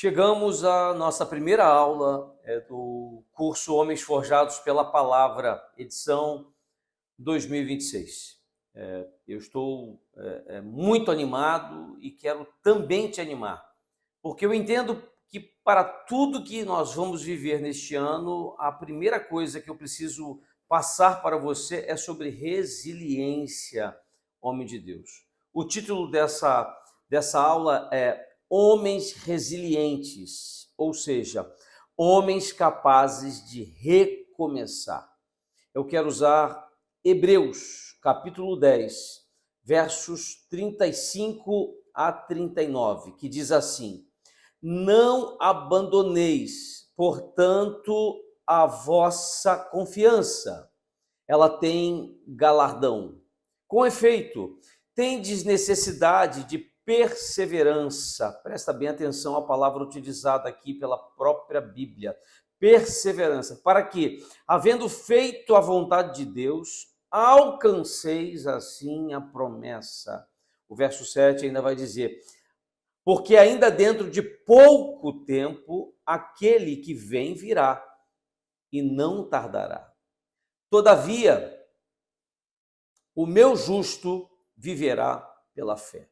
Chegamos à nossa primeira aula do curso Homens Forjados pela Palavra, edição 2026. Eu estou muito animado e quero também te animar, porque eu entendo que para tudo que nós vamos viver neste ano, a primeira coisa que eu preciso passar para você é sobre resiliência, homem de Deus. O título dessa aula é Homens Resilientes, ou seja, homens capazes de recomeçar. Eu quero usar Hebreus, capítulo 10, versos 35 a 39, que diz assim: Não abandoneis, portanto, a vossa confiança, ela tem galardão. Com efeito, tendes necessidade de perseverança. Presta bem atenção à palavra utilizada aqui pela própria Bíblia. Perseverança, para que, havendo feito a vontade de Deus, alcanceis assim a promessa. O verso 7 ainda vai dizer: porque ainda dentro de pouco tempo, aquele que vem virá e não tardará. Todavia, o meu justo viverá pela fé.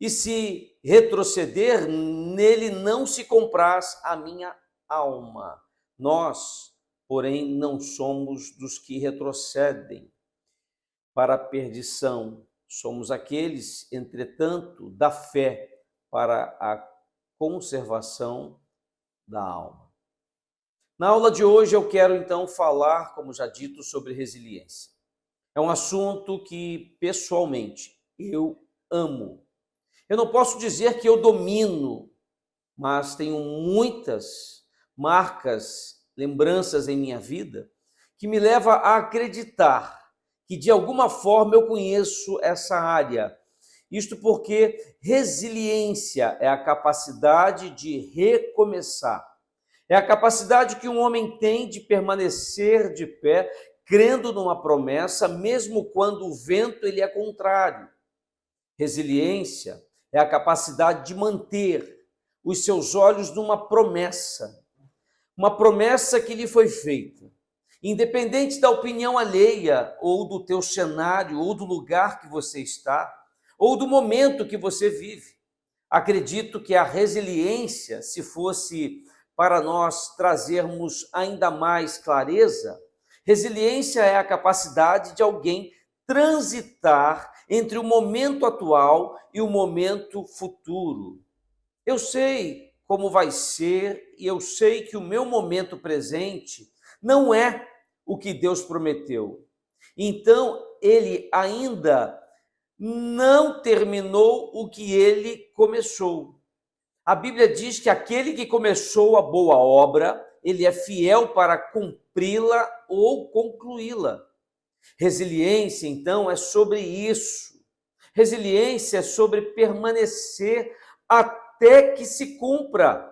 E se retroceder, nele não se compraz a minha alma. Nós, porém, não somos dos que retrocedem para a perdição. Somos aqueles, entretanto, da fé para a conservação da alma. Na aula de hoje eu quero então falar, como já dito, sobre resiliência. É um assunto que, pessoalmente, eu amo. Eu não posso dizer que eu domino, mas tenho muitas marcas, lembranças em minha vida que me levam a acreditar que, de alguma forma, eu conheço essa área. Isto porque resiliência é a capacidade de recomeçar. É a capacidade que um homem tem de permanecer de pé, crendo numa promessa, mesmo quando o vento ele é contrário. Resiliência é a capacidade de manter os seus olhos numa promessa, uma promessa que lhe foi feita, independente da opinião alheia, ou do teu cenário, ou do lugar que você está, ou do momento que você vive. Acredito que a resiliência, se fosse para nós trazermos ainda mais clareza, resiliência é a capacidade de alguém transitar entre o momento atual e o momento futuro. Eu sei como vai ser e eu sei que o meu momento presente não é o que Deus prometeu. Então, ele ainda não terminou o que ele começou. A Bíblia diz que aquele que começou a boa obra, ele é fiel para cumpri-la ou concluí-la. Resiliência, então, é sobre isso. Resiliência é sobre permanecer até que se cumpra.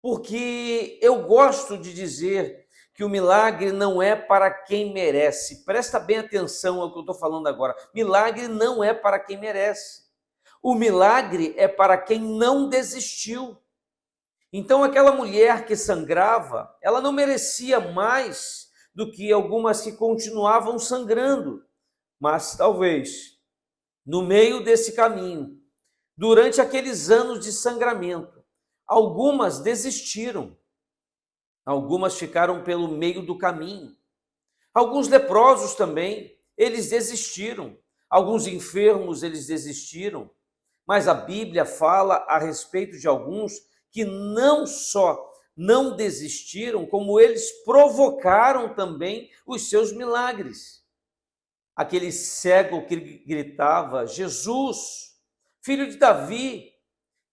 Porque eu gosto de dizer que o milagre não é para quem merece. Presta bem atenção ao que eu estou falando agora. Milagre não é para quem merece. O milagre é para quem não desistiu. Então, aquela mulher que sangrava, ela não merecia mais do que algumas que continuavam sangrando. Mas talvez, no meio desse caminho, durante aqueles anos de sangramento, algumas desistiram. Algumas ficaram pelo meio do caminho. Alguns leprosos também, eles desistiram. Alguns enfermos, eles desistiram. Mas a Bíblia fala a respeito de alguns que não só não desistiram, como eles provocaram também os seus milagres. Aquele cego que gritava: Jesus, filho de Davi,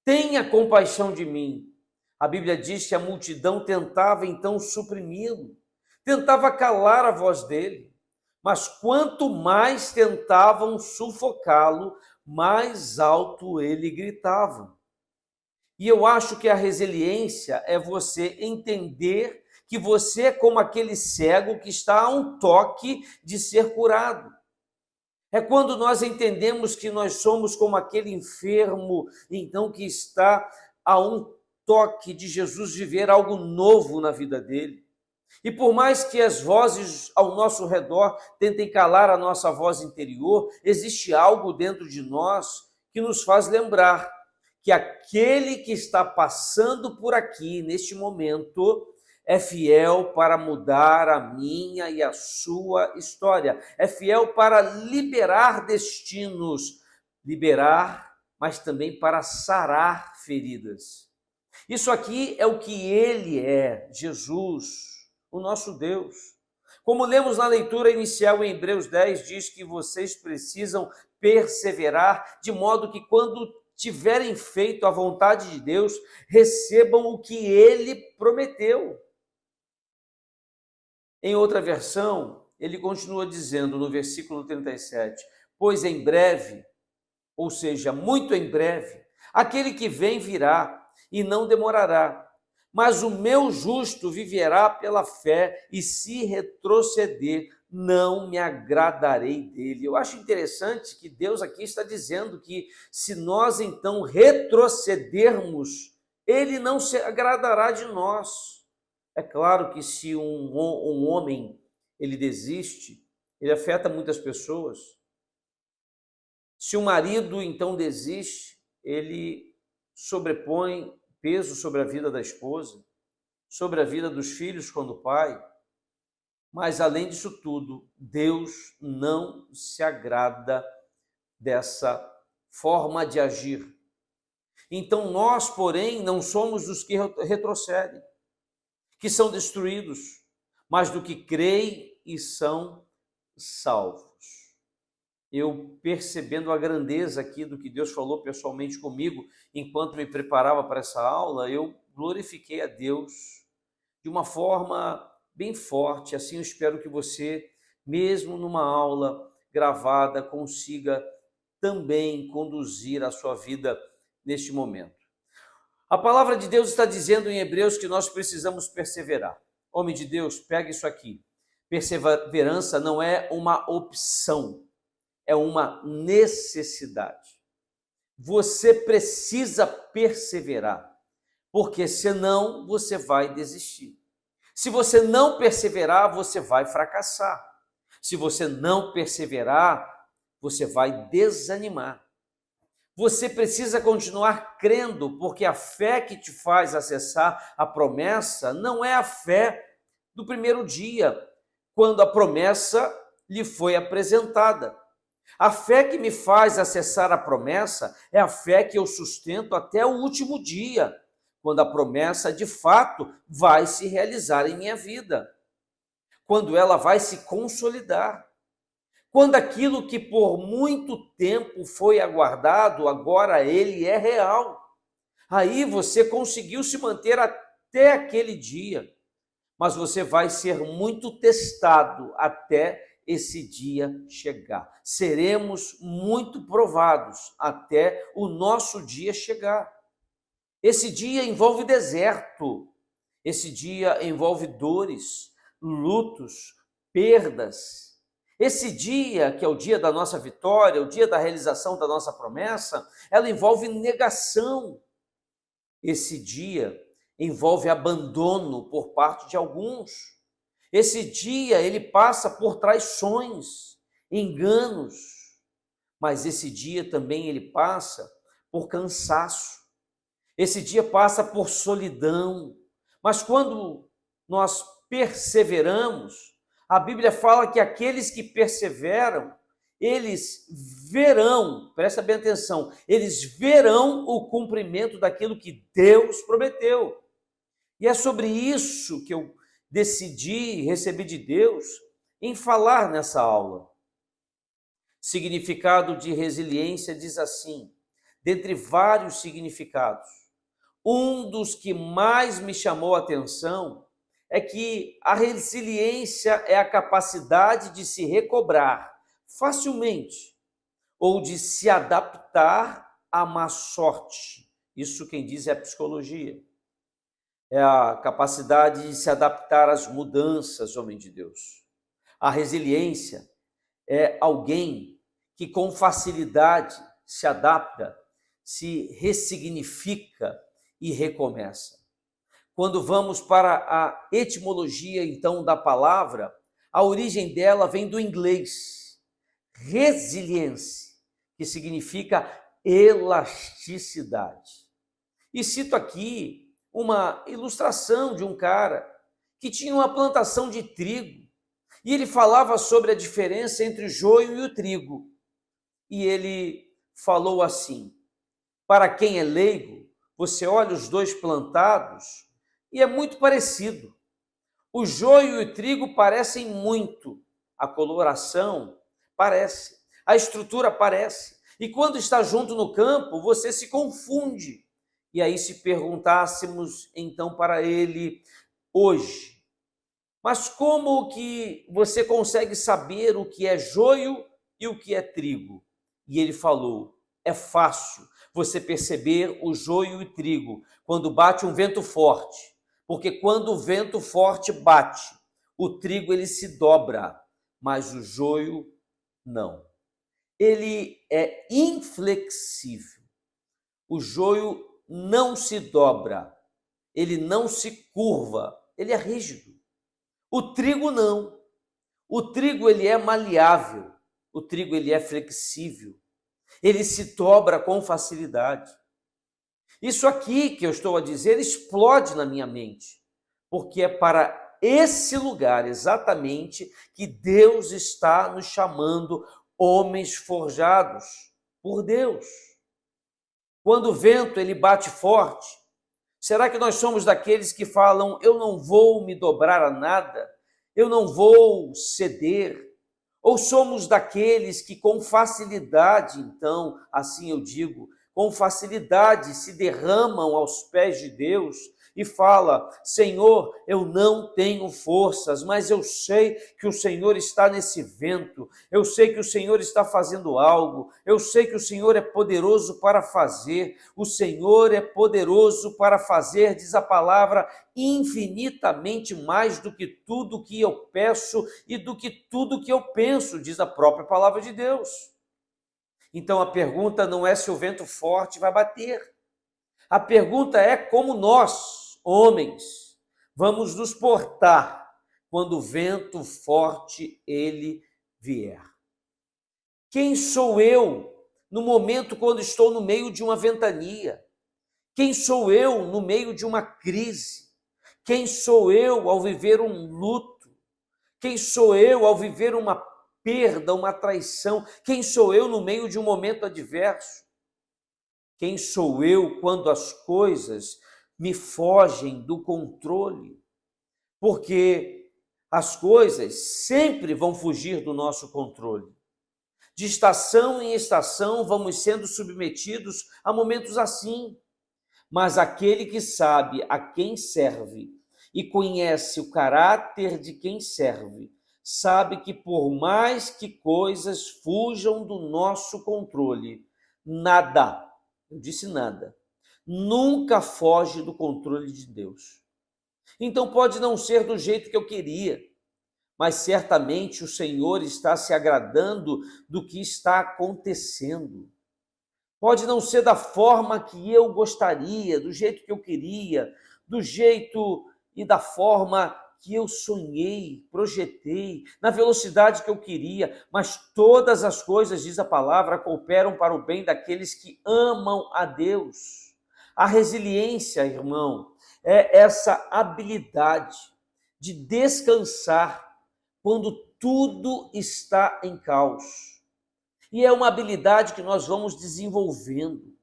tenha compaixão de mim. A Bíblia diz que a multidão tentava então suprimi-lo, tentava calar a voz dele, mas quanto mais tentavam sufocá-lo, mais alto ele gritava. E eu acho que a resiliência é você entender que você é como aquele cego que está a um toque de ser curado. É quando nós entendemos que nós somos como aquele enfermo, então, que está há um toque de Jesus viver algo novo na vida dele. E por mais que as vozes ao nosso redor tentem calar a nossa voz interior, existe algo dentro de nós que nos faz lembrar que aquele que está passando por aqui neste momento é fiel para mudar a minha e a sua história, é fiel para liberar destinos, liberar, mas também para sarar feridas. Isso aqui é o que ele é, Jesus, o nosso Deus. Como lemos na leitura inicial em Hebreus 10, diz que vocês precisam perseverar, de modo que quando tiverem feito a vontade de Deus, recebam o que ele prometeu. Em outra versão, ele continua dizendo no versículo 37, pois em breve, ou seja, muito em breve, aquele que vem virá e não demorará. Mas o meu justo viverá pela fé, e se retroceder, não me agradarei dele. Eu acho interessante que Deus aqui está dizendo que se nós então retrocedermos, ele não se agradará de nós. É claro que se um homem ele desiste, ele afeta muitas pessoas. Se o marido então desiste, ele sobrepõe peso sobre a vida da esposa, sobre a vida dos filhos quando o pai. Mas além disso tudo, Deus não se agrada dessa forma de agir. Então nós, porém, não somos os que retrocedem, que são destruídos, mas do que creem e são salvos. Eu, percebendo a grandeza aqui do que Deus falou pessoalmente comigo, enquanto me preparava para essa aula, eu glorifiquei a Deus de uma forma bem forte. Assim eu espero que você, mesmo numa aula gravada, consiga também conduzir a sua vida neste momento. A palavra de Deus está dizendo em Hebreus que nós precisamos perseverar. Homem de Deus, pega isso aqui. Perseverança não é uma opção, é uma necessidade. Você precisa perseverar, porque senão você vai desistir. Se você não perseverar, você vai fracassar. Se você não perseverar, você vai desanimar. Você precisa continuar crendo, porque a fé que te faz acessar a promessa não é a fé do primeiro dia, quando a promessa lhe foi apresentada. A fé que me faz acessar a promessa é a fé que eu sustento até o último dia, quando a promessa de fato vai se realizar em minha vida, quando ela vai se consolidar, quando aquilo que por muito tempo foi aguardado, agora ele é real. Aí você conseguiu se manter até aquele dia, mas você vai ser muito testado até esse dia chegar. Seremos muito provados até o nosso dia chegar. Esse dia envolve deserto, esse dia envolve dores, lutos, perdas. Esse dia, que é o dia da nossa vitória, o dia da realização da nossa promessa, ela envolve negação. Esse dia envolve abandono por parte de alguns. Esse dia ele passa por traições, enganos, mas esse dia também ele passa por cansaço. Esse dia passa por solidão. Mas quando nós perseveramos, a Bíblia fala que aqueles que perseveram, eles verão, presta bem atenção, eles verão o cumprimento daquilo que Deus prometeu. E é sobre isso que eu decidi, recebi de Deus, em falar nessa aula. Significado de resiliência diz assim, dentre vários significados, um dos que mais me chamou a atenção é que a resiliência é a capacidade de se recobrar facilmente ou de se adaptar à má sorte. Isso quem diz é a psicologia. É a capacidade de se adaptar às mudanças, homem de Deus. A resiliência é alguém que com facilidade se adapta, se ressignifica e recomeça. Quando vamos para a etimologia, então, da palavra, a origem dela vem do inglês, resilience, que significa elasticidade. E cito aqui uma ilustração de um cara que tinha uma plantação de trigo e ele falava sobre a diferença entre o joio e o trigo. E ele falou assim: para quem é leigo, você olha os dois plantados e é muito parecido. O joio e o trigo parecem muito, a coloração parece, a estrutura parece. E quando está junto no campo, você se confunde. E aí, se perguntássemos então para ele hoje, mas como que você consegue saber o que é joio e o que é trigo? E ele falou: é fácil você perceber o joio e trigo quando bate um vento forte, porque quando o vento forte bate, o trigo ele se dobra, mas o joio não. Ele é inflexível. O joio não se dobra, ele não se curva, ele é rígido. O trigo não. O trigo ele é maleável, o trigo ele é flexível, ele se dobra com facilidade. Isso aqui que eu estou a dizer explode na minha mente, porque é para esse lugar exatamente que Deus está nos chamando, homens forjados por Deus. Quando o vento ele bate forte, será que nós somos daqueles que falam: eu não vou me dobrar a nada, eu não vou ceder? Ou somos daqueles que com facilidade, então, assim eu digo, com facilidade se derramam aos pés de Deus e fala: Senhor, eu não tenho forças, mas eu sei que o Senhor está nesse vento, eu sei que o Senhor está fazendo algo, eu sei que o Senhor é poderoso para fazer, o Senhor é poderoso para fazer, diz a palavra, infinitamente mais do que tudo que eu peço e do que tudo que eu penso, diz a própria palavra de Deus. Então a pergunta não é se o vento forte vai bater, a pergunta é como nós, homens, vamos nos portar quando o vento forte ele vier. Quem sou eu no momento quando estou no meio de uma ventania? Quem sou eu no meio de uma crise? Quem sou eu ao viver um luto? Quem sou eu ao viver uma perda, uma traição? Quem sou eu no meio de um momento adverso? Quem sou eu quando as coisas me fogem do controle? Porque as coisas sempre vão fugir do nosso controle. De estação em estação vamos sendo submetidos a momentos assim. Mas aquele que sabe a quem serve e conhece o caráter de quem serve, sabe que por mais que coisas fujam do nosso controle, nada, eu disse nada, nunca foge do controle de Deus. Então pode não ser do jeito que eu queria, mas certamente o Senhor está se agradando do que está acontecendo. Pode não ser da forma que eu gostaria, do jeito que eu queria, do jeito e da forma que eu sonhei, projetei, na velocidade que eu queria, mas todas as coisas, diz a palavra, cooperam para o bem daqueles que amam a Deus. A resiliência, irmão, é essa habilidade de descansar quando tudo está em caos. E é uma habilidade que nós vamos desenvolvendo.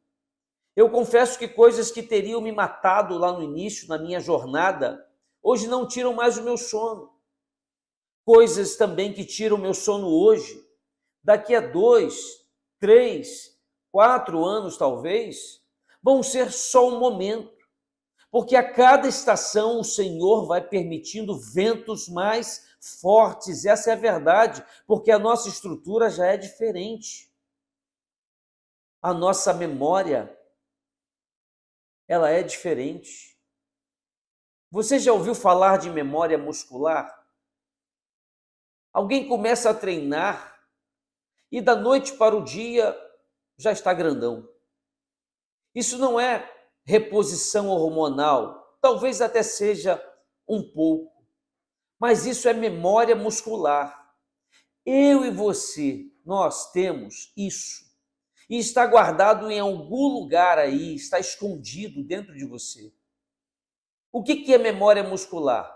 Eu confesso que coisas que teriam me matado lá no início, na minha jornada, hoje não tiram mais o meu sono. Coisas também que tiram o meu sono hoje, daqui a 2, 3, 4 anos talvez, vão ser só um momento. Porque a cada estação o Senhor vai permitindo ventos mais fortes, essa é a verdade, porque a nossa estrutura já é diferente. A nossa memória, ela é diferente. Você já ouviu falar de memória muscular? Alguém começa a treinar e da noite para o dia já está grandão. Isso não é reposição hormonal, talvez até seja um pouco, mas isso é memória muscular. Eu e você, nós temos isso. E está guardado em algum lugar aí, está escondido dentro de você. O que é memória muscular?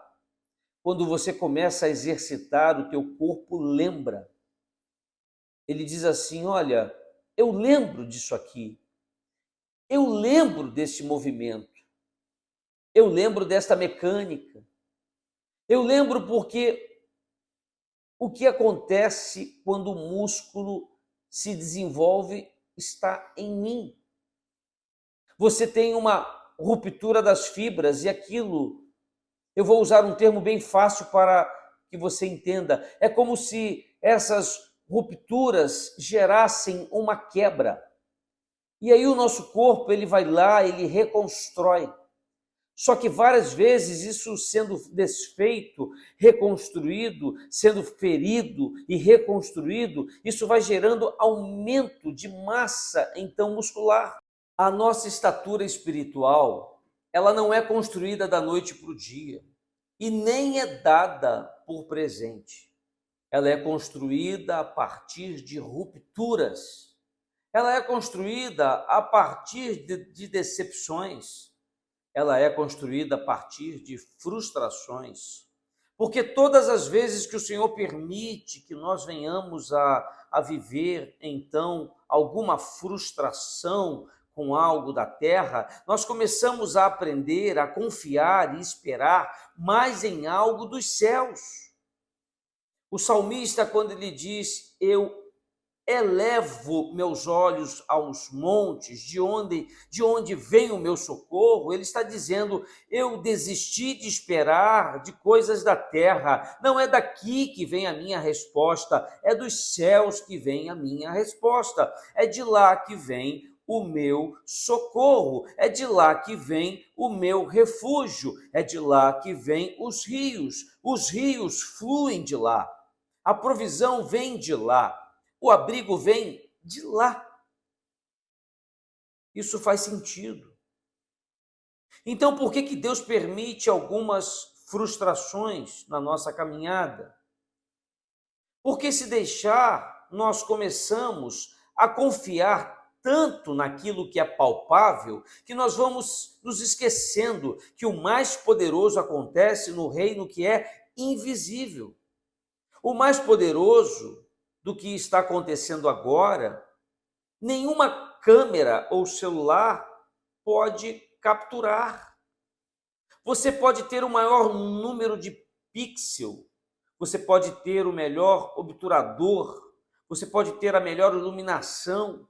Quando você começa a exercitar, o teu corpo lembra. Ele diz assim, olha, eu lembro disso aqui. Eu lembro desse movimento. Eu lembro desta mecânica. Eu lembro porque o que acontece quando o músculo se desenvolve está em mim. Você tem uma ruptura das fibras e aquilo, eu vou usar um termo bem fácil para que você entenda, é como se essas rupturas gerassem uma quebra. E aí o nosso corpo, ele vai lá, ele reconstrói. Só que várias vezes isso sendo desfeito, reconstruído, sendo ferido e reconstruído, isso vai gerando aumento de massa, então, muscular. A nossa estatura espiritual, ela não é construída da noite para o dia e nem é dada por presente. Ela é construída a partir de rupturas. Ela é construída a partir de decepções. Ela é construída a partir de frustrações. Porque todas as vezes que o Senhor permite que nós venhamos a viver, então, alguma frustração com algo da terra, nós começamos a aprender a confiar e esperar mais em algo dos céus. O salmista, quando ele diz, eu elevo meus olhos aos montes, de onde vem o meu socorro, ele está dizendo, eu desisti de esperar de coisas da terra, não é daqui que vem a minha resposta, é dos céus que vem a minha resposta, é de lá que vem o meu socorro, é de lá que vem o meu refúgio, é de lá que vem os rios fluem de lá, a provisão vem de lá, o abrigo vem de lá. Isso faz sentido. Então, por que Deus permite algumas frustrações na nossa caminhada? Porque se deixar, nós começamos a confiar tanto naquilo que é palpável, que nós vamos nos esquecendo que o mais poderoso acontece no reino que é invisível. O mais poderoso do que está acontecendo agora, nenhuma câmera ou celular pode capturar. Você pode ter o maior número de pixels, você pode ter o melhor obturador, você pode ter a melhor iluminação.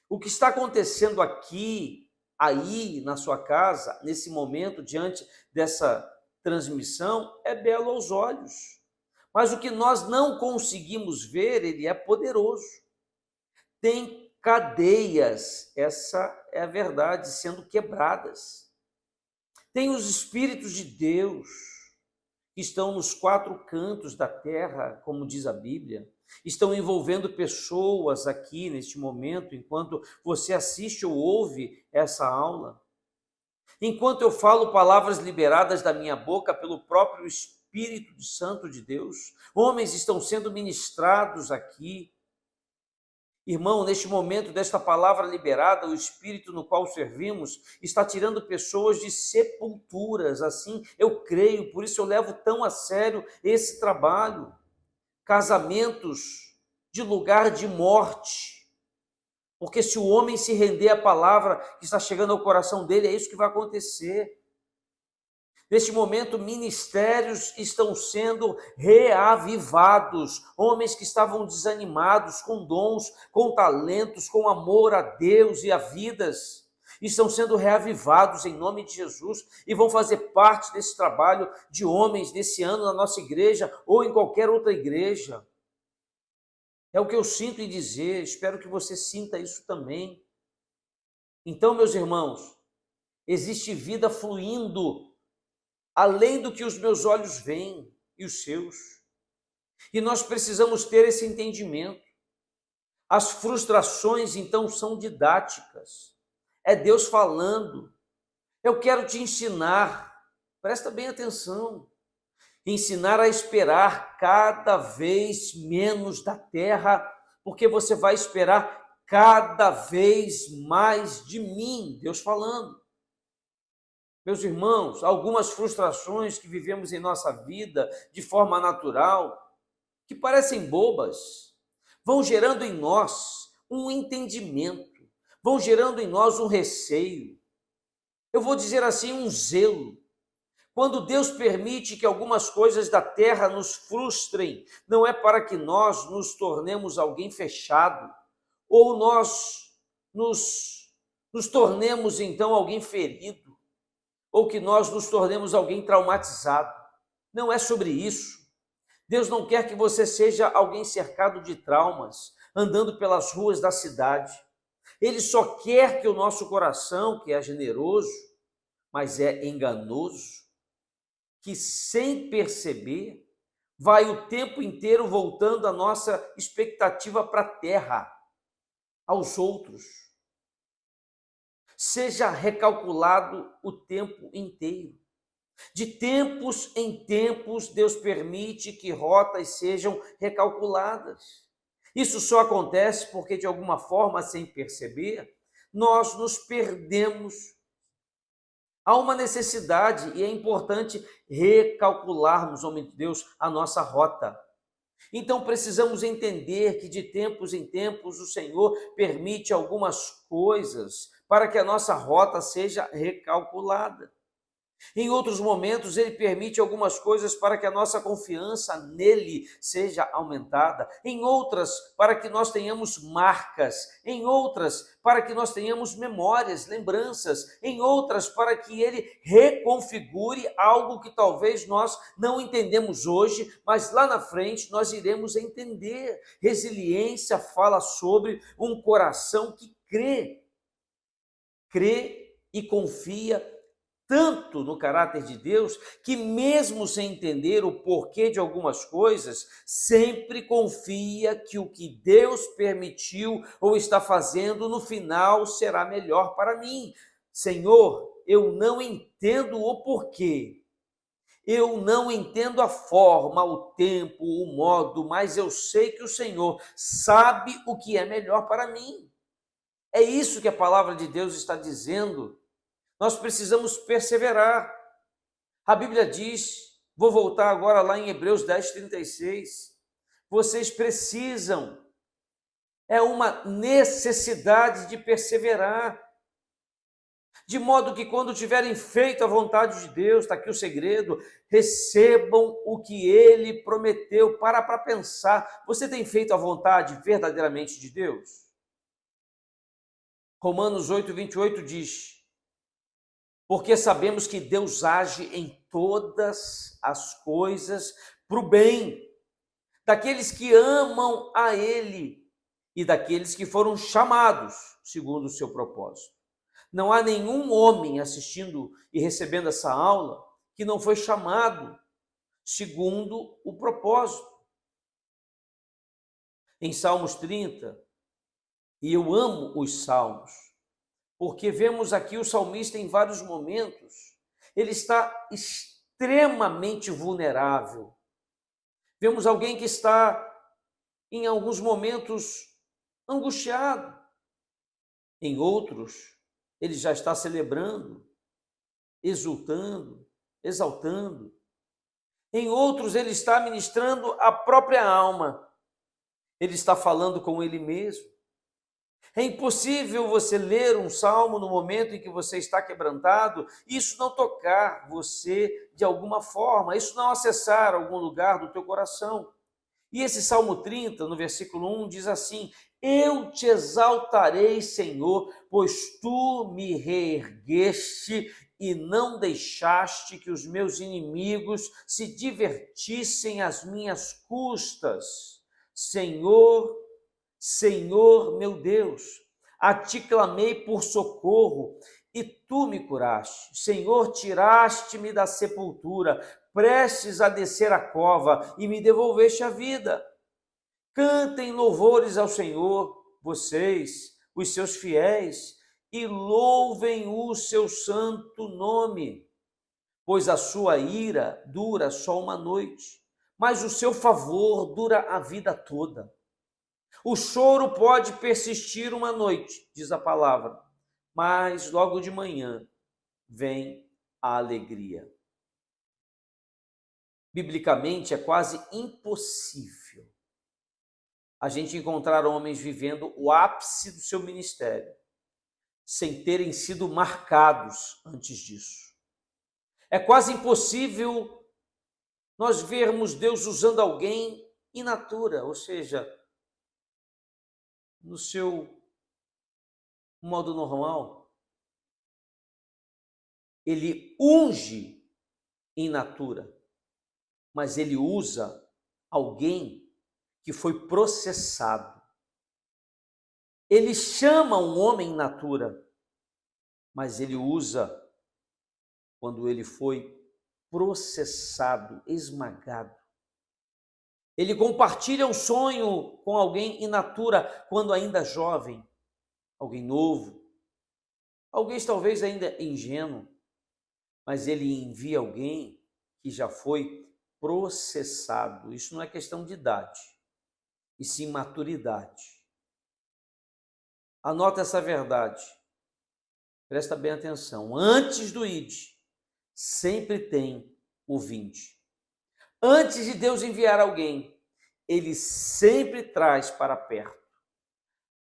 O que está acontecendo aqui, aí, na sua casa, nesse momento, diante dessa transmissão, é belo aos olhos. Mas o que nós não conseguimos ver, ele é poderoso. Tem cadeias, essa é a verdade, sendo quebradas. Tem os Espíritos de Deus, que estão nos quatro cantos da terra, como diz a Bíblia, estão envolvendo pessoas aqui neste momento, enquanto você assiste ou ouve essa aula. Enquanto eu falo palavras liberadas da minha boca pelo próprio Espírito Santo de Deus, homens estão sendo ministrados aqui. Irmão, neste momento desta palavra liberada, o Espírito no qual servimos está tirando pessoas de sepulturas, assim eu creio, por isso eu levo tão a sério esse trabalho. Casamentos de lugar de morte, porque se o homem se render à palavra que está chegando ao coração dele, é isso que vai acontecer. Neste momento, ministérios estão sendo reavivados, homens que estavam desanimados, com dons, com talentos, com amor a Deus e a vidas, estão sendo reavivados em nome de Jesus e vão fazer parte desse trabalho de homens desse ano na nossa igreja ou em qualquer outra igreja. É o que eu sinto em dizer, espero que você sinta isso também. Então, meus irmãos, existe vida fluindo além do que os meus olhos veem e os seus. E nós precisamos ter esse entendimento. As frustrações, então, são didáticas. É Deus falando. Eu quero te ensinar, presta bem atenção, ensinar a esperar cada vez menos da terra, porque você vai esperar cada vez mais de mim, Deus falando. Meus irmãos, algumas frustrações que vivemos em nossa vida de forma natural, que parecem bobas, vão gerando em nós um entendimento, vão gerando em nós um receio, eu vou dizer assim, um zelo. Quando Deus permite que algumas coisas da terra nos frustrem, não é para que nós nos tornemos alguém fechado, ou nós nos tornemos então alguém ferido, ou que nós nos tornemos alguém traumatizado. Não é sobre isso. Deus não quer que você seja alguém cercado de traumas, andando pelas ruas da cidade. Ele só quer que o nosso coração, que é generoso, mas é enganoso, que sem perceber, vai o tempo inteiro voltando a nossa expectativa para a terra, aos outros. Seja recalculado o tempo inteiro. De tempos em tempos, Deus permite que rotas sejam recalculadas. Isso só acontece porque, de alguma forma, sem perceber, nós nos perdemos. Há uma necessidade e é importante recalcularmos, homem de Deus, a nossa rota. Então precisamos entender que de tempos em tempos o Senhor permite algumas coisas para que a nossa rota seja recalculada. Em outros momentos, Ele permite algumas coisas para que a nossa confiança nele seja aumentada. Em outras, para que nós tenhamos marcas. Em outras, para que nós tenhamos memórias, lembranças. Em outras, para que Ele reconfigure algo que talvez nós não entendemos hoje, mas lá na frente nós iremos entender. Resiliência fala sobre um coração que crê e confia tanto no caráter de Deus, que mesmo sem entender o porquê de algumas coisas, sempre confia que o que Deus permitiu ou está fazendo no final será melhor para mim. Senhor, eu não entendo o porquê, eu não entendo a forma, o tempo, o modo, mas eu sei que o Senhor sabe o que é melhor para mim. É isso que a palavra de Deus está dizendo. Nós precisamos perseverar. A Bíblia diz, vou voltar agora lá em Hebreus 10:36, vocês precisam, é uma necessidade de perseverar, de modo que quando tiverem feito a vontade de Deus, está aqui o segredo, recebam o que Ele prometeu. Para pensar, você tem feito a vontade verdadeiramente de Deus? Romanos 8:28 diz, porque sabemos que Deus age em todas as coisas para o bem daqueles que amam a Ele e daqueles que foram chamados segundo o seu propósito. Não há nenhum homem assistindo e recebendo essa aula que não foi chamado segundo o propósito. Em Salmos 30, e eu amo os Salmos, porque vemos aqui o salmista em vários momentos, ele está extremamente vulnerável. Vemos alguém que está, em alguns momentos, angustiado. Em outros, ele já está celebrando, exultando, exaltando. Em outros, ele está ministrando a própria alma. Ele está falando com ele mesmo. É impossível você ler um salmo no momento em que você está quebrantado e isso não tocar você de alguma forma, isso não acessar algum lugar do teu coração. E esse Salmo 30, no versículo 1, diz assim, eu te exaltarei, Senhor, pois tu me reergueste e não deixaste que os meus inimigos se divertissem às minhas custas. Senhor, meu Deus, a ti clamei por socorro e tu me curaste. Senhor, tiraste-me da sepultura, prestes a descer a cova e me devolveste a vida. Cantem louvores ao Senhor, vocês, os seus fiéis, e louvem o seu santo nome, pois a sua ira dura só uma noite, mas o seu favor dura a vida toda. O choro pode persistir uma noite, diz a palavra, mas logo de manhã vem a alegria. Biblicamente, é quase impossível a gente encontrar homens vivendo o ápice do seu ministério sem terem sido marcados antes disso. É quase impossível nós vermos Deus usando alguém in natura, ou seja, no seu modo normal. Ele unge in natura, mas ele usa alguém que foi processado. Ele chama um homem in natura, mas ele usa quando ele foi processado, esmagado. Ele compartilha um sonho com alguém in natura quando ainda jovem, alguém novo, alguém talvez ainda ingênuo, mas ele envia alguém que já foi processado. Isso não é questão de idade, e sim maturidade. Anota essa verdade, presta bem atenção. Antes do id, sempre tem o vinde. Antes de Deus enviar alguém, ele sempre traz para perto.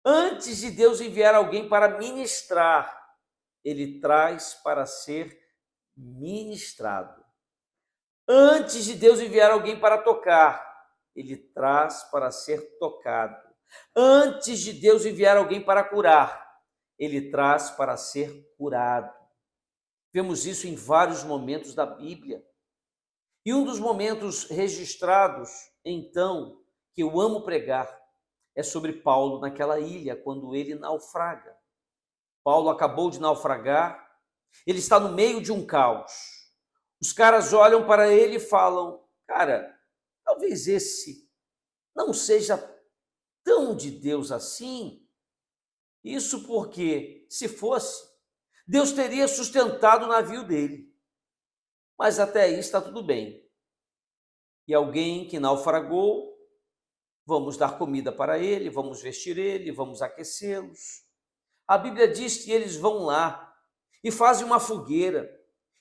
Antes de Deus enviar alguém para ministrar, ele traz para ser ministrado. Antes de Deus enviar alguém para tocar, ele traz para ser tocado. Antes de Deus enviar alguém para curar, ele traz para ser curado. Vemos isso em vários momentos da Bíblia. E um dos momentos registrados, então, que eu amo pregar, é sobre Paulo naquela ilha, quando ele naufraga. Paulo acabou de naufragar, ele está no meio de um caos. Os caras olham para ele e falam: cara, talvez esse não seja tão de Deus assim. Isso porque, se fosse, Deus teria sustentado o navio dele. Mas até aí está tudo bem. E alguém que naufragou, vamos dar comida para ele, vamos vestir ele, vamos aquecê-los. A Bíblia diz que eles vão lá e fazem uma fogueira,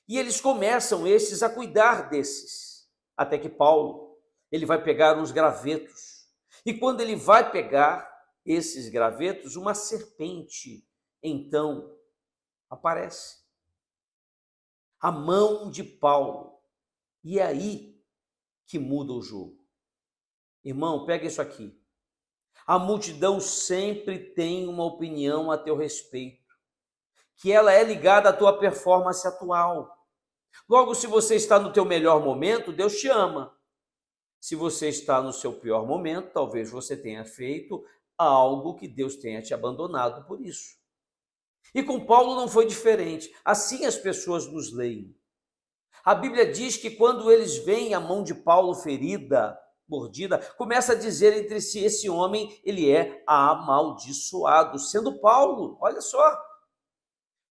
e eles começam esses a cuidar desses, até que Paulo, ele vai pegar uns gravetos, e quando ele vai pegar esses gravetos, uma serpente, então, aparece. A mão de Paulo, e é aí que muda o jogo. Irmão, pega isso aqui. A multidão sempre tem uma opinião a teu respeito, que ela é ligada à tua performance atual. Logo, se você está no teu melhor momento, Deus te ama. Se você está no seu pior momento, talvez você tenha feito algo que Deus tenha te abandonado por isso. E com Paulo não foi diferente. Assim as pessoas nos leem. A Bíblia diz que quando eles veem a mão de Paulo ferida, mordida, começa a dizer entre si: esse homem, ele é amaldiçoado, sendo Paulo, olha só,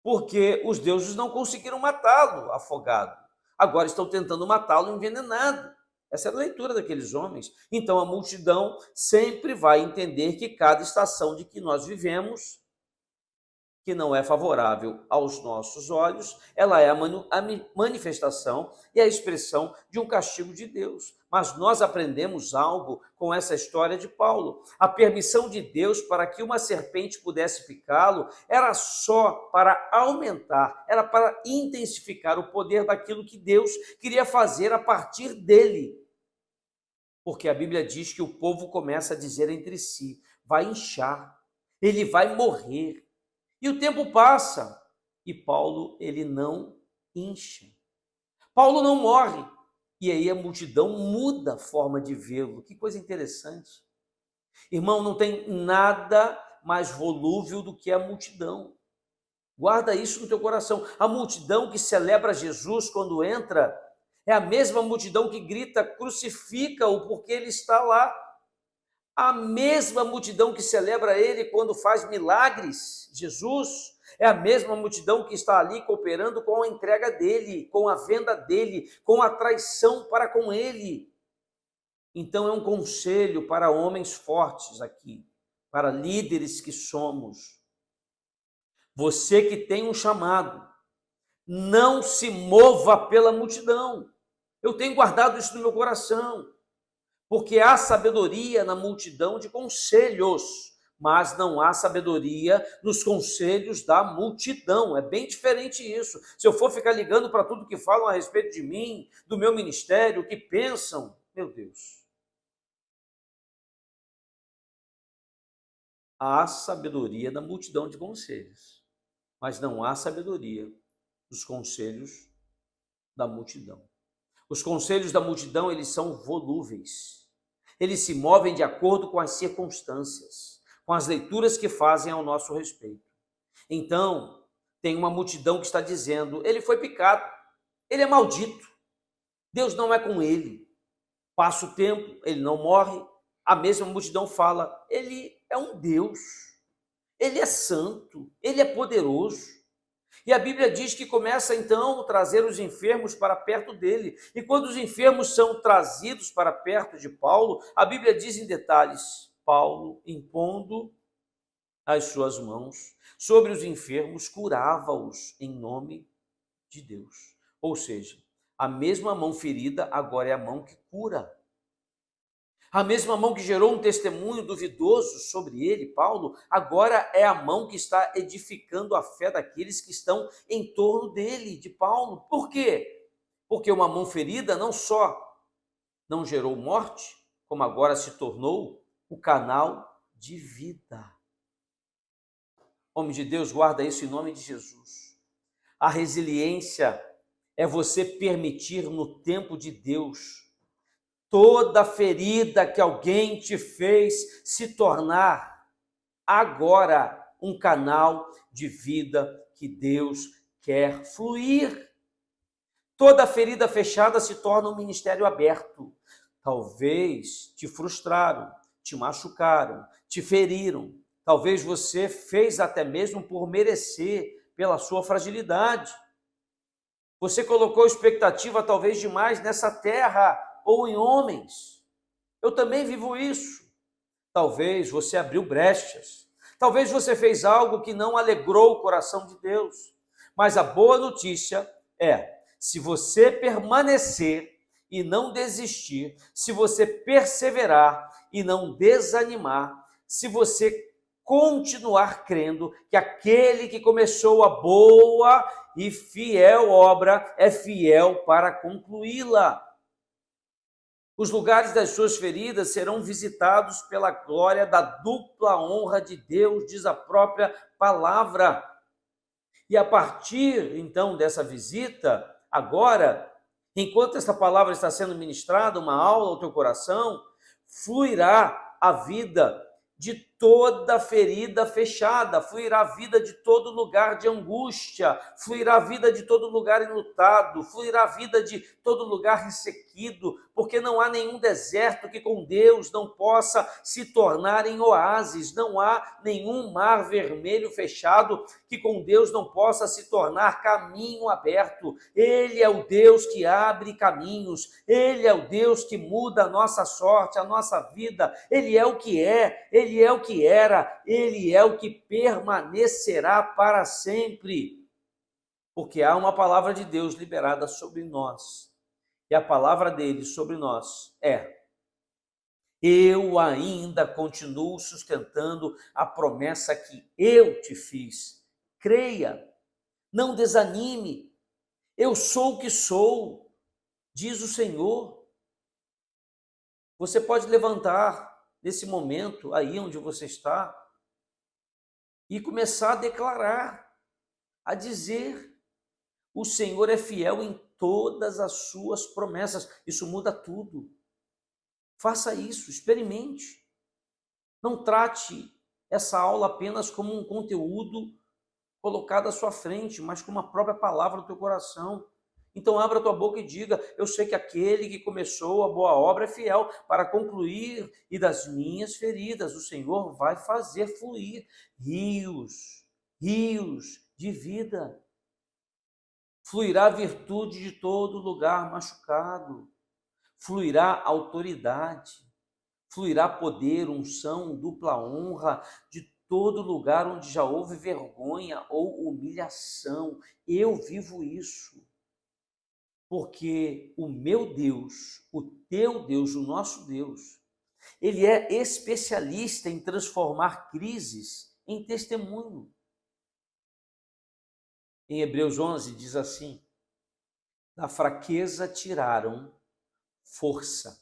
porque os deuses não conseguiram matá-lo afogado, agora estão tentando matá-lo envenenado. Essa é a leitura daqueles homens. Então a multidão sempre vai entender que cada estação de que nós vivemos, que não é favorável aos nossos olhos, ela é a manifestação e a expressão de um castigo de Deus. Mas nós aprendemos algo com essa história de Paulo. A permissão de Deus para que uma serpente pudesse picá-lo era só para aumentar, era para intensificar o poder daquilo que Deus queria fazer a partir dele. Porque a Bíblia diz que o povo começa a dizer entre si: vai inchar, ele vai morrer. E o tempo passa e Paulo, ele não incha. Paulo não morre. E aí a multidão muda a forma de vê-lo. Que coisa interessante. Irmão, não tem nada mais volúvel do que a multidão. Guarda isso no teu coração. A multidão que celebra Jesus quando entra é a mesma multidão que grita: crucifica-o, porque ele está lá. A mesma multidão que celebra ele quando faz milagres, Jesus, É a mesma multidão que está ali cooperando com a entrega dele, com a venda dele, com a traição para com ele. Então é um conselho para homens fortes aqui, para líderes que somos. Você que tem um chamado, não se mova pela multidão. Eu tenho guardado isso no meu coração, porque há sabedoria na multidão de conselhos, mas não há sabedoria nos conselhos da multidão. É bem diferente isso. Se eu for ficar ligando para tudo que falam a respeito de mim, do meu ministério, o que pensam, meu Deus. Há sabedoria na multidão de conselhos, mas não há sabedoria dos conselhos da multidão. Os conselhos da multidão, eles são volúveis. Eles se movem de acordo com as circunstâncias, com as leituras que fazem ao nosso respeito. Então, tem uma multidão que está dizendo, ele foi picado, ele é maldito, Deus não é com ele. Passa o tempo, ele não morre, a mesma multidão fala, ele é um Deus, ele é santo, ele é poderoso. E a Bíblia diz que começa então a trazer os enfermos para perto dele. E quando os enfermos são trazidos para perto de Paulo, a Bíblia diz em detalhes, Paulo, impondo as suas mãos sobre os enfermos, curava-os em nome de Deus. Ou seja, a mesma mão ferida agora é a mão que cura. A mesma mão que gerou um testemunho duvidoso sobre ele, Paulo, agora é a mão que está edificando a fé daqueles que estão em torno dele, de Paulo. Por quê? Porque uma mão ferida não só não gerou morte, como agora se tornou o canal de vida. Homem de Deus, guarda isso em nome de Jesus. A resiliência é você permitir no tempo de Deus toda ferida que alguém te fez se tornar agora um canal de vida que Deus quer fluir. Toda ferida fechada se torna um ministério aberto. Talvez te frustraram, te machucaram, te feriram. Talvez você fez até mesmo por merecer, pela sua fragilidade. Você colocou expectativa talvez demais nessa terra ou em homens. Eu também vivo isso. Talvez você abriu brechas. Talvez você fez algo que não alegrou o coração de Deus. Mas a boa notícia é, se você permanecer e não desistir, se você perseverar e não desanimar, se você continuar crendo que aquele que começou a boa e fiel obra é fiel para concluí-la. Os lugares das suas feridas serão visitados pela glória da dupla honra de Deus, diz a própria palavra. E a partir, então, dessa visita, agora, enquanto essa palavra está sendo ministrada, uma aula ao teu coração, fluirá a vida de toda ferida fechada, fluirá a vida de todo lugar de angústia, fluirá a vida de todo lugar enlutado, fluirá a vida de todo lugar ressequido, porque não há nenhum deserto que com Deus não possa se tornar em oásis, não há nenhum mar vermelho fechado que com Deus não possa se tornar caminho aberto. Ele é o Deus que abre caminhos, Ele é o Deus que muda a nossa sorte, a nossa vida, Ele é o que é, Ele é o que era, Ele é o que permanecerá para sempre. Porque há uma palavra de Deus liberada sobre nós. E a palavra dele sobre nós é: eu ainda continuo sustentando a promessa que eu te fiz. Creia, não desanime. Eu sou o que sou, diz o Senhor. Você pode levantar nesse momento, aí onde você está, e começar a declarar, a dizer: o Senhor é fiel em todas as suas promessas. Isso muda tudo. Faça isso, experimente. Não trate essa aula apenas como um conteúdo colocado à sua frente, mas como a própria palavra do teu coração. Então abra a tua boca e diga: eu sei que aquele que começou a boa obra é fiel para concluir, e das minhas feridas o Senhor vai fazer fluir rios rios de vida. Fluirá virtude de todo lugar machucado. Fluirá autoridade. Fluirá poder, unção, dupla honra de todo lugar onde já houve vergonha ou humilhação. Eu vivo isso. Porque o meu Deus, o teu Deus, o nosso Deus, ele é especialista em transformar crises em testemunho. Em Hebreus 11 diz assim: da fraqueza tiraram força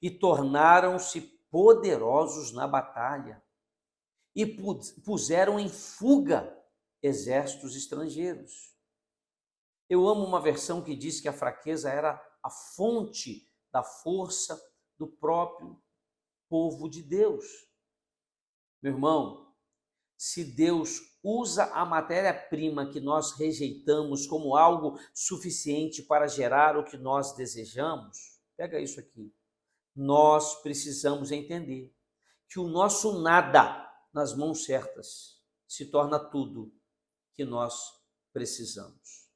e tornaram-se poderosos na batalha e puseram em fuga exércitos estrangeiros. Eu amo uma versão que diz que a fraqueza era a fonte da força do próprio povo de Deus. Meu irmão, se Deus usa a matéria-prima que nós rejeitamos como algo suficiente para gerar o que nós desejamos, pega isso aqui. Nós precisamos entender que o nosso nada nas mãos certas se torna tudo que nós precisamos.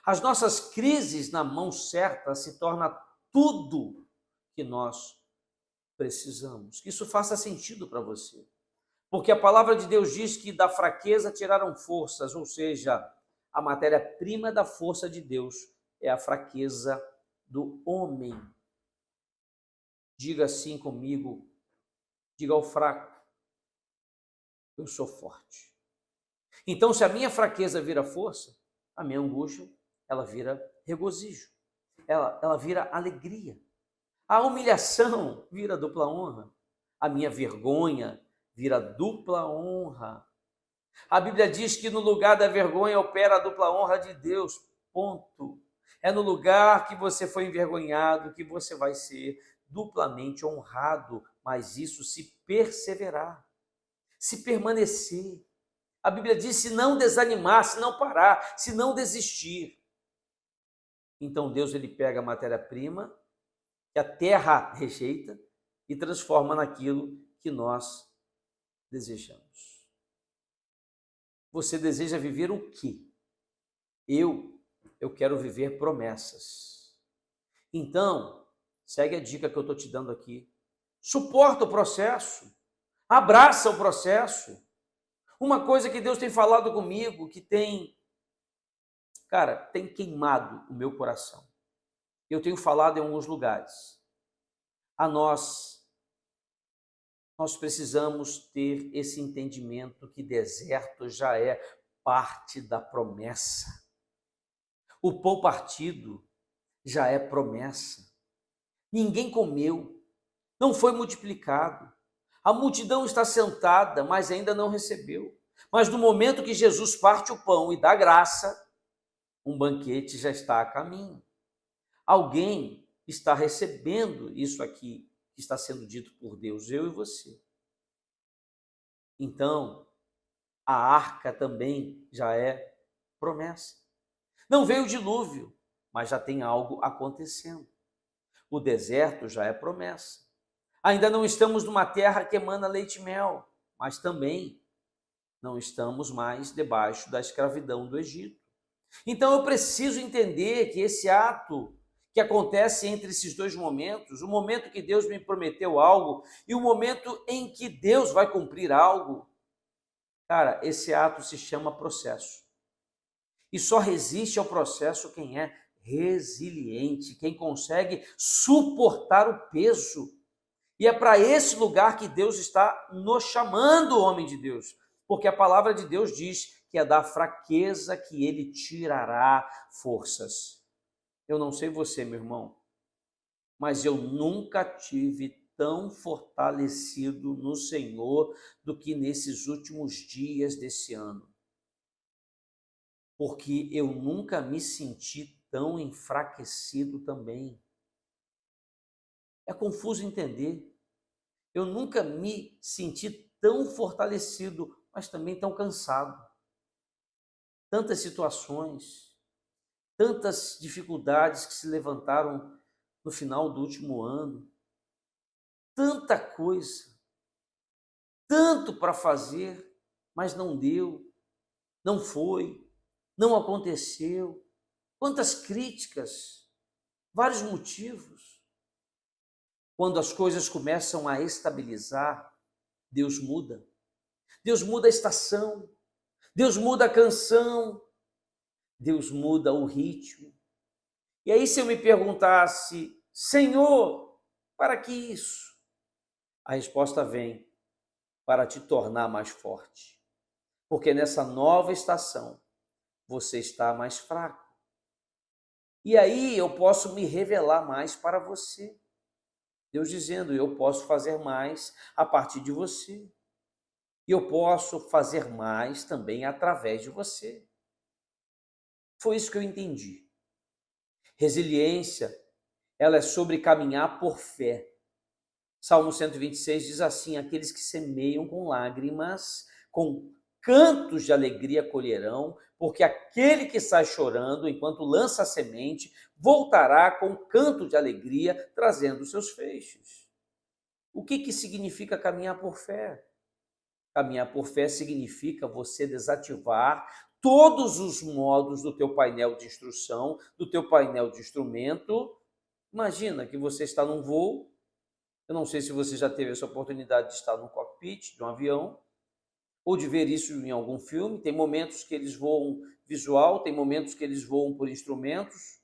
As nossas crises na mão certa se torna tudo que nós precisamos. Que isso faça sentido para você. Porque a palavra de Deus diz que da fraqueza tiraram forças, ou seja, a matéria-prima da força de Deus é a fraqueza do homem. Diga assim comigo, diga ao fraco: eu sou forte. Então, se a minha fraqueza vira força, a minha angústia, ela vira regozijo, ela vira alegria. A humilhação vira dupla honra, a minha vergonha vira dupla honra. A Bíblia diz que no lugar da vergonha opera a dupla honra de Deus, ponto. É no lugar que você foi envergonhado que você vai ser duplamente honrado, mas isso se perseverar, se permanecer. A Bíblia diz: se não desanimar, se não parar, se não desistir. Então Deus, ele pega a matéria-prima que a terra rejeita e transforma naquilo que nós desejamos. Você deseja viver o quê? Eu quero viver promessas. Então, segue a dica que eu estou te dando aqui. Suporta o processo. Abraça o processo. Uma coisa que Deus tem falado comigo, que tem queimado o meu coração. Eu tenho falado em alguns lugares. Nós precisamos ter esse entendimento que deserto já é parte da promessa. O pão partido já é promessa. Ninguém comeu, não foi multiplicado. A multidão está sentada, mas ainda não recebeu. Mas no momento que Jesus parte o pão e dá graça, um banquete já está a caminho. Alguém está recebendo isso aqui que está sendo dito por Deus, eu e você. Então, a arca também já é promessa. Não veio o dilúvio, mas já tem algo acontecendo. O deserto já é promessa. Ainda não estamos numa terra que emana leite e mel, mas também não estamos mais debaixo da escravidão do Egito. Então eu preciso entender que esse ato que acontece entre esses dois momentos, o momento que Deus me prometeu algo e o momento em que Deus vai cumprir algo, cara, esse ato se chama processo. E só resiste ao processo quem é resiliente, quem consegue suportar o peso. E é para esse lugar que Deus está nos chamando, homem de Deus. Porque a palavra de Deus diz que é da fraqueza que ele tirará forças. Eu não sei você, meu irmão, mas eu nunca tive tão fortalecido no Senhor do que nesses últimos dias desse ano. Porque eu nunca me senti tão enfraquecido também. É confuso entender. Eu nunca me senti tão fortalecido, mas também tão cansado. Tantas situações, tantas dificuldades que se levantaram no final do último ano, tanta coisa, tanto para fazer, mas não deu. não foi, não aconteceu. Quantas críticas, vários motivos. Quando as coisas começam a estabilizar, Deus muda. Deus muda a estação, Deus muda a canção, Deus muda o ritmo. E aí, se eu me perguntasse, Senhor, para que isso? A resposta vem: para te tornar mais forte. Porque nessa nova estação, você está mais fraco. E aí eu posso me revelar mais para você. Deus dizendo, eu posso fazer mais a partir de você. E eu posso fazer mais também através de você. Foi isso que eu entendi. Resiliência, ela é sobre caminhar por fé. Salmo 126 diz assim: aqueles que semeiam com lágrimas, com cantos de alegria colherão, porque aquele que sai chorando enquanto lança a semente, voltará com canto de alegria, trazendo seus feixes. O que significa caminhar por fé? Caminhar por fé significa você desativar todos os modos do teu painel de instrução, do teu painel de instrumento. Imagina que você está num voo, eu não sei se você já teve essa oportunidade de estar no cockpit de um avião, ou de ver isso em algum filme. Tem momentos que eles voam visual, tem momentos que eles voam por instrumentos,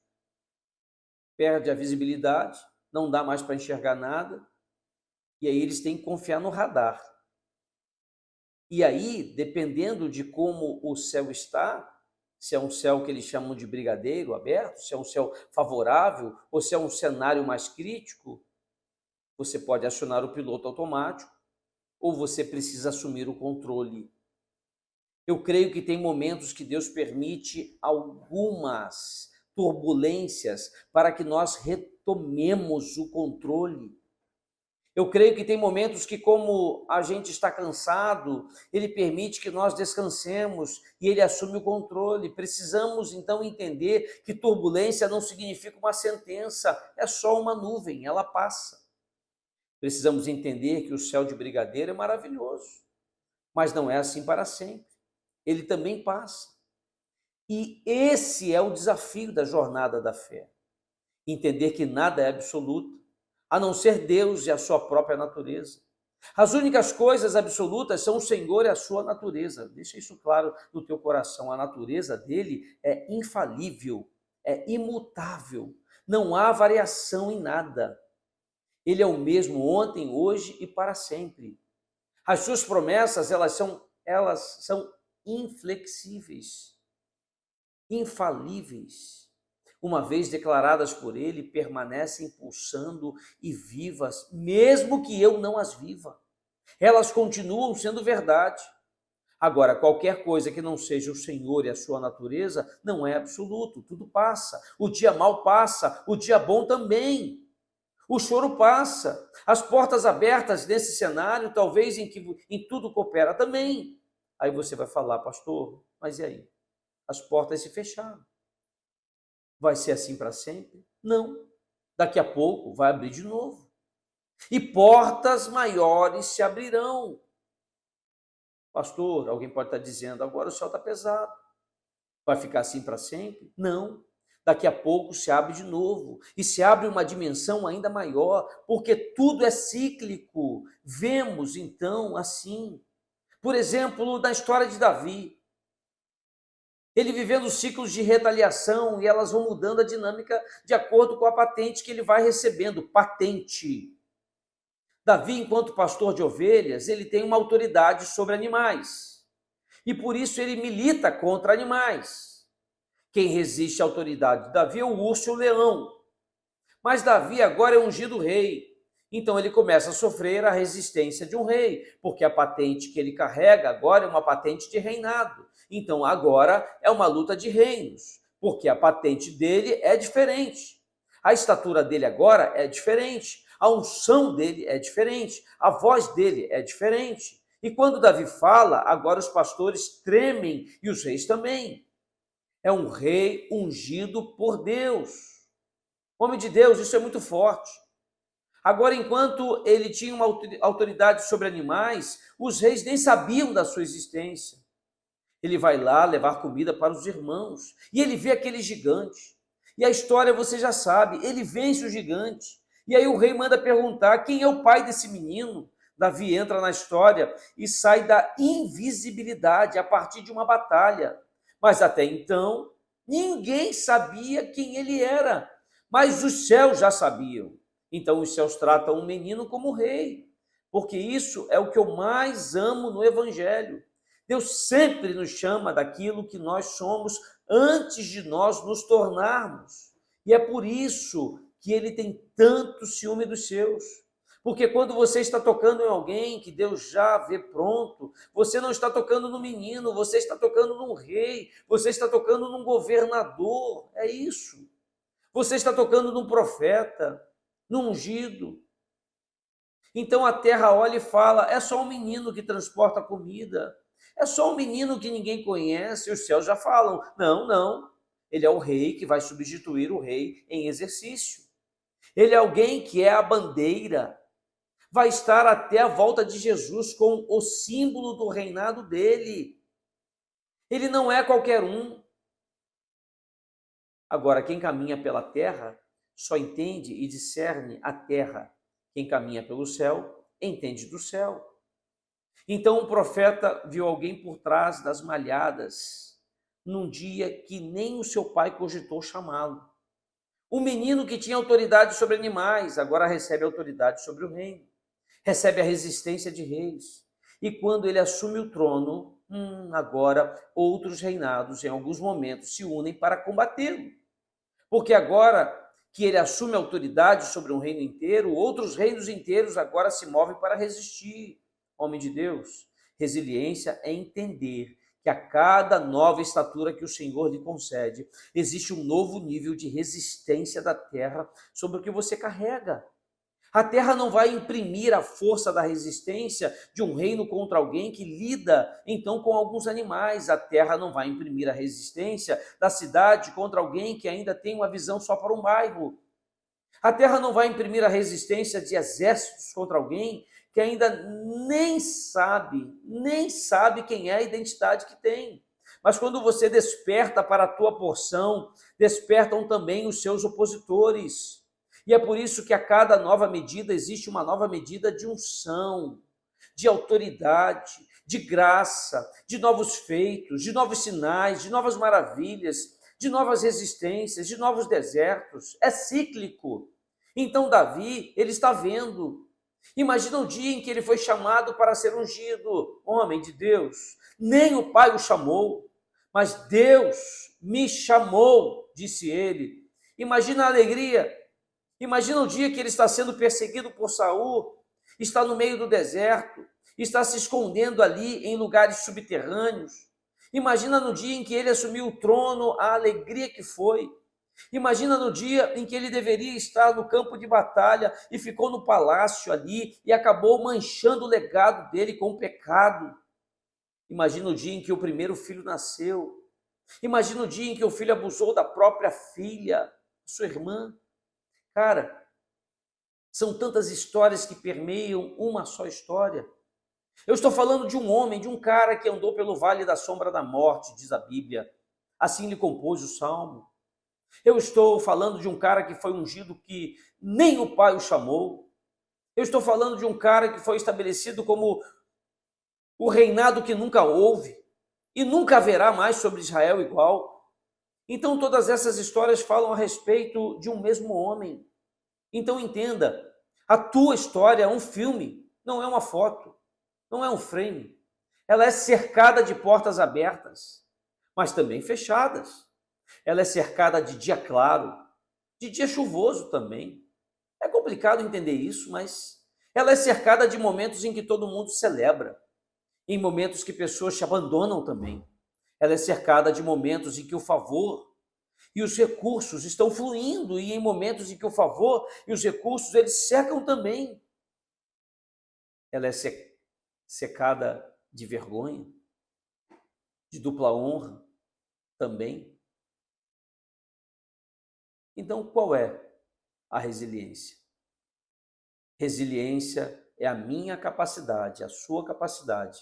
perde a visibilidade, não dá mais para enxergar nada, e aí eles têm que confiar no radar. E aí, dependendo de como o céu está, se é um céu que eles chamam de brigadeiro aberto, se é um céu favorável, ou se é um cenário mais crítico, você pode acionar o piloto automático, ou você precisa assumir o controle. Eu creio que tem momentos que Deus permite algumas turbulências para que nós retomemos o controle. Eu creio que tem momentos que, como a gente está cansado, Ele permite que nós descansemos e Ele assume o controle. Precisamos, então, entender que turbulência não significa uma sentença, é só uma nuvem, ela passa. Precisamos entender que o céu de brigadeiro é maravilhoso, mas não é assim para sempre. Ele também passa. E esse é o desafio da jornada da fé. Entender que nada é absoluto, a não ser Deus e a sua própria natureza. As únicas coisas absolutas são o Senhor e a sua natureza. Deixa isso claro no teu coração. A natureza dele é infalível, é imutável. Não há variação em nada. Ele é o mesmo ontem, hoje e para sempre. As suas promessas, elas são inflexíveis, infalíveis. Uma vez declaradas por ele, permanecem pulsando e vivas, mesmo que eu não as viva. Elas continuam sendo verdade. Agora, qualquer coisa que não seja o Senhor e a sua natureza, não é absoluto, tudo passa. O dia mau passa, o dia bom também. O choro passa, as portas abertas nesse cenário, talvez em que em tudo coopera também. Aí você vai falar, pastor, mas e aí? As portas se fecharam. Vai ser assim para sempre? Não. Daqui a pouco vai abrir de novo. E portas maiores se abrirão. Pastor, alguém pode estar dizendo, agora o céu está pesado. Vai ficar assim para sempre? Não. Daqui a pouco se abre de novo, e se abre uma dimensão ainda maior, porque tudo é cíclico. Vemos, então, assim. Por exemplo, na história de Davi, ele vivendo ciclos de retaliação, e elas vão mudando a dinâmica de acordo com a patente que ele vai recebendo. Patente. Davi, enquanto pastor de ovelhas, ele tem uma autoridade sobre animais, e por isso ele milita contra animais. Quem resiste à autoridade de Davi é o urso e o leão. Mas Davi agora é ungido rei. Então ele começa a sofrer a resistência de um rei, porque a patente que ele carrega agora é uma patente de reinado. Então agora é uma luta de reinos, porque a patente dele é diferente. A estatura dele agora é diferente. A unção dele é diferente. A voz dele é diferente. E quando Davi fala, agora os pastores tremem e os reis também. É um rei ungido por Deus. Homem de Deus, isso é muito forte. Agora, enquanto ele tinha uma autoridade sobre animais, os reis nem sabiam da sua existência. Ele vai lá levar comida para os irmãos e ele vê aquele gigante. E a história você já sabe, ele vence o gigante. E aí o rei manda perguntar quem é o pai desse menino. Davi entra na história e sai da invisibilidade a partir de uma batalha. Mas até então, ninguém sabia quem ele era. Mas os céus já sabiam. Então os céus tratam o menino como rei. Porque isso é o que eu mais amo no Evangelho. Deus sempre nos chama daquilo que nós somos antes de nós nos tornarmos. E é por isso que ele tem tanto ciúme dos seus. Porque quando você está tocando em alguém que Deus já vê pronto, você não está tocando no menino, você está tocando num rei, você está tocando num governador. É isso. Você está tocando num profeta, num ungido. Então a terra olha e fala: é só um menino que transporta comida. É só um menino que ninguém conhece. E os céus já falam: não, não. Ele é o rei que vai substituir o rei em exercício. Ele é alguém que é a bandeira. Vai estar até a volta de Jesus com o símbolo do reinado dele. Ele não é qualquer um. Agora, quem caminha pela terra só entende e discerne a terra. Quem caminha pelo céu entende do céu. Então o profeta viu alguém por trás das malhadas, num dia que nem o seu pai cogitou chamá-lo. O menino que tinha autoridade sobre animais, agora recebe autoridade sobre o reino, recebe a resistência de reis. E quando ele assume o trono, agora outros reinados, em alguns momentos, se unem para combatê-lo. Porque agora que ele assume a autoridade sobre um reino inteiro, outros reinos inteiros agora se movem para resistir. Homem de Deus, resiliência é entender que a cada nova estatura que o Senhor lhe concede, existe um novo nível de resistência da terra sobre o que você carrega. A terra não vai imprimir a força da resistência de um reino contra alguém que lida então com alguns animais. A terra não vai imprimir a resistência da cidade contra alguém que ainda tem uma visão só para um bairro. A terra não vai imprimir a resistência de exércitos contra alguém que ainda nem sabe quem é a identidade que tem. Mas quando você desperta para a tua porção, despertam também os seus opositores. E é por isso que a cada nova medida existe uma nova medida de unção, de autoridade, de graça, de novos feitos, de novos sinais, de novas maravilhas, de novas resistências, de novos desertos. É cíclico. Então Davi, ele está vendo. Imagina o dia em que ele foi chamado para ser ungido, homem de Deus. Nem o pai o chamou, mas Deus me chamou, disse ele. Imagina a alegria. Imagina o dia que ele está sendo perseguido por Saul, está no meio do deserto, está se escondendo ali em lugares subterrâneos. Imagina no dia em que ele assumiu o trono, a alegria que foi. Imagina no dia em que ele deveria estar no campo de batalha e ficou no palácio ali e acabou manchando o legado dele com o pecado. Imagina o dia em que o primeiro filho nasceu. Imagina o dia em que o filho abusou da própria filha, sua irmã. Cara, são tantas histórias que permeiam uma só história. Eu estou falando de um homem, de um cara que andou pelo vale da sombra da morte, diz a Bíblia. Assim lhe compôs o salmo. Eu estou falando de um cara que foi ungido que nem o pai o chamou. Eu estou falando de um cara que foi estabelecido como o reinado que nunca houve e nunca haverá mais sobre Israel igual. Então todas essas histórias falam a respeito de um mesmo homem. Então entenda, a tua história é um filme, não é uma foto, não é um frame. Ela é cercada de portas abertas, mas também fechadas. Ela é cercada de dia claro, de dia chuvoso também. É complicado entender isso, mas ela é cercada de momentos em que todo mundo celebra, em momentos que pessoas te abandonam também. Ela é cercada de momentos em que o favor e os recursos estão fluindo e em momentos em que o favor e os recursos eles secam também. Ela é secada de vergonha, de dupla honra também. Então, qual é a resiliência? Resiliência é a minha capacidade, a sua capacidade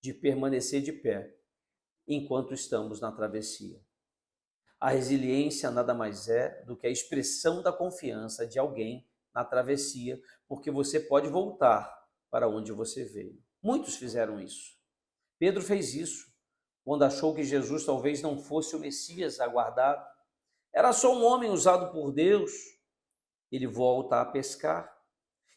de permanecer de pé enquanto estamos na travessia. A resiliência nada mais é do que a expressão da confiança de alguém na travessia, porque você pode voltar para onde você veio. Muitos fizeram isso. Pedro fez isso quando achou que Jesus talvez não fosse o Messias aguardado. Era só um homem usado por Deus. Ele volta a pescar.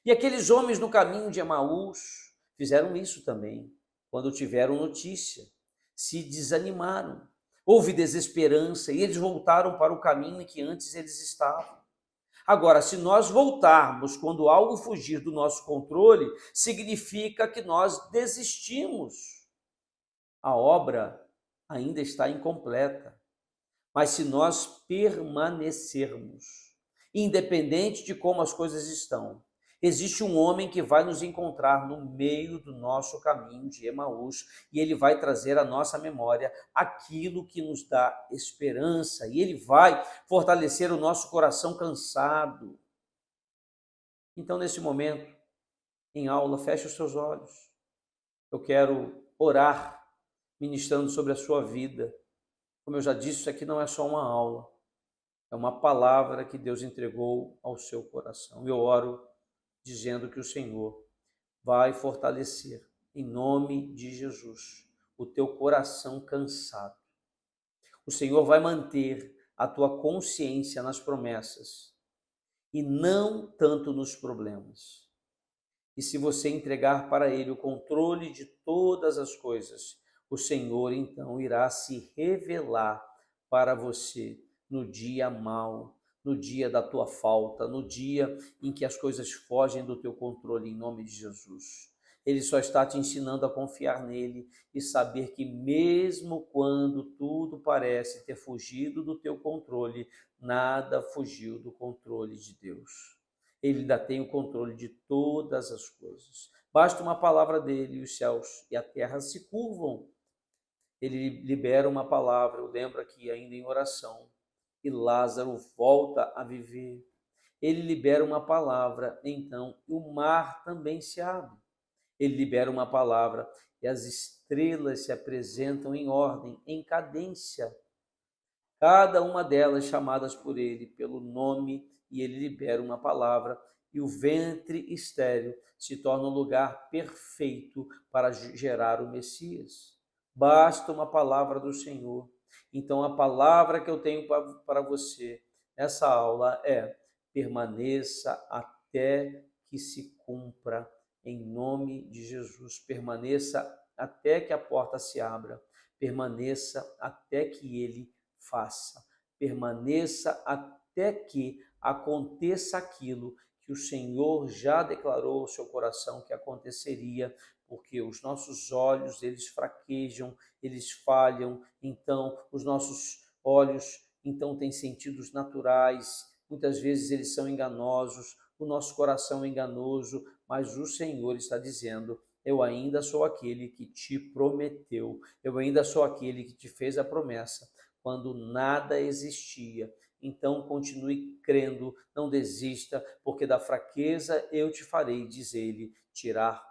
E aqueles homens no caminho de Emaús fizeram isso também, quando tiveram notícia, se desanimaram. Houve desesperança e eles voltaram para o caminho em que antes eles estavam. Agora, se nós voltarmos quando algo fugir do nosso controle, significa que nós desistimos. A obra ainda está incompleta. Mas se nós permanecermos, independente de como as coisas estão, existe um homem que vai nos encontrar no meio do nosso caminho de Emaús e ele vai trazer à nossa memória aquilo que nos dá esperança e ele vai fortalecer o nosso coração cansado. Então, nesse momento, em aula, feche os seus olhos. Eu quero orar, ministrando sobre a sua vida. Como eu já disse, isso aqui não é só uma aula, é uma palavra que Deus entregou ao seu coração. Eu oro dizendo que o Senhor vai fortalecer, em nome de Jesus, o teu coração cansado. O Senhor vai manter a tua consciência nas promessas e não tanto nos problemas. E se você entregar para Ele o controle de todas as coisas, o Senhor então irá se revelar para você no dia mau, no dia da tua falta, no dia em que as coisas fogem do teu controle, em nome de Jesus. Ele só está te ensinando a confiar nele e saber que mesmo quando tudo parece ter fugido do teu controle, nada fugiu do controle de Deus. Ele ainda tem o controle de todas as coisas. Basta uma palavra dele e os céus e a terra se curvam. Ele libera uma palavra, eu lembro aqui ainda em oração, e Lázaro volta a viver. Ele libera uma palavra, então, e o mar também se abre. Ele libera uma palavra e as estrelas se apresentam em ordem, em cadência. Cada uma delas chamadas por ele pelo nome, e ele libera uma palavra, e o ventre estéril se torna um lugar perfeito para gerar o Messias. Basta uma palavra do Senhor. Então, a palavra que eu tenho para você nessa aula é: permaneça até que se cumpra, em nome de Jesus. Permaneça até que a porta se abra. Permaneça até que ele faça. Permaneça até que aconteça aquilo que o Senhor já declarou ao seu coração que aconteceria, porque os nossos olhos, eles fraquejam, eles falham, então os nossos olhos então têm sentidos naturais, muitas vezes eles são enganosos, o nosso coração é enganoso, mas o Senhor está dizendo: eu ainda sou aquele que te prometeu, eu ainda sou aquele que te fez a promessa quando nada existia. Então continue crendo, não desista, porque da fraqueza eu te farei, diz ele, tirar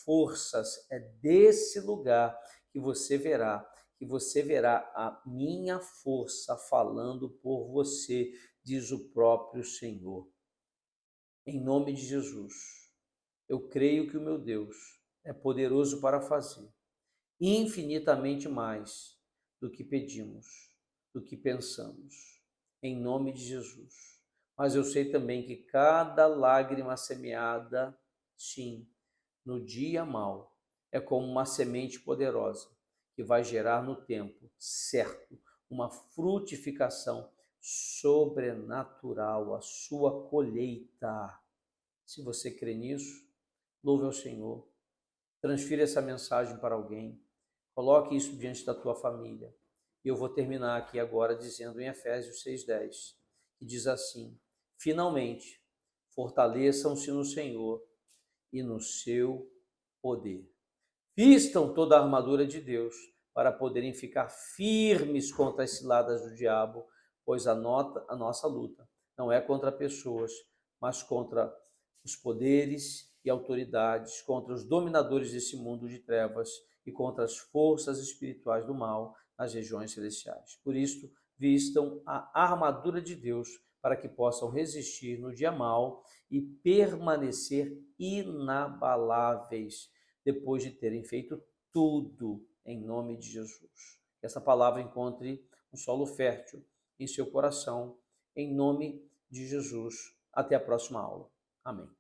forças. É desse lugar que você verá a minha força falando por você, diz o próprio Senhor. Em nome de Jesus, eu creio que o meu Deus é poderoso para fazer infinitamente mais do que pedimos, do que pensamos, em nome de Jesus. Mas eu sei também que cada lágrima semeada, sim, no dia mau, é como uma semente poderosa que vai gerar no tempo certo uma frutificação sobrenatural, a sua colheita. Se você crê nisso, louve ao Senhor, transfira essa mensagem para alguém, coloque isso diante da tua família. E eu vou terminar aqui agora dizendo em Efésios 6,10, que diz assim: finalmente, fortaleçam-se no Senhor e no seu poder. Vistam toda a armadura de Deus para poderem ficar firmes contra as ciladas do diabo, pois a nossa luta não é contra pessoas, mas contra os poderes e autoridades, contra os dominadores desse mundo de trevas e contra as forças espirituais do mal nas regiões celestiais. Por isso, vistam a armadura de Deus para que possam resistir no dia mau e permanecer inabaláveis depois de terem feito tudo em nome de Jesus. Que essa palavra encontre um solo fértil em seu coração, em nome de Jesus. Até a próxima aula. Amém.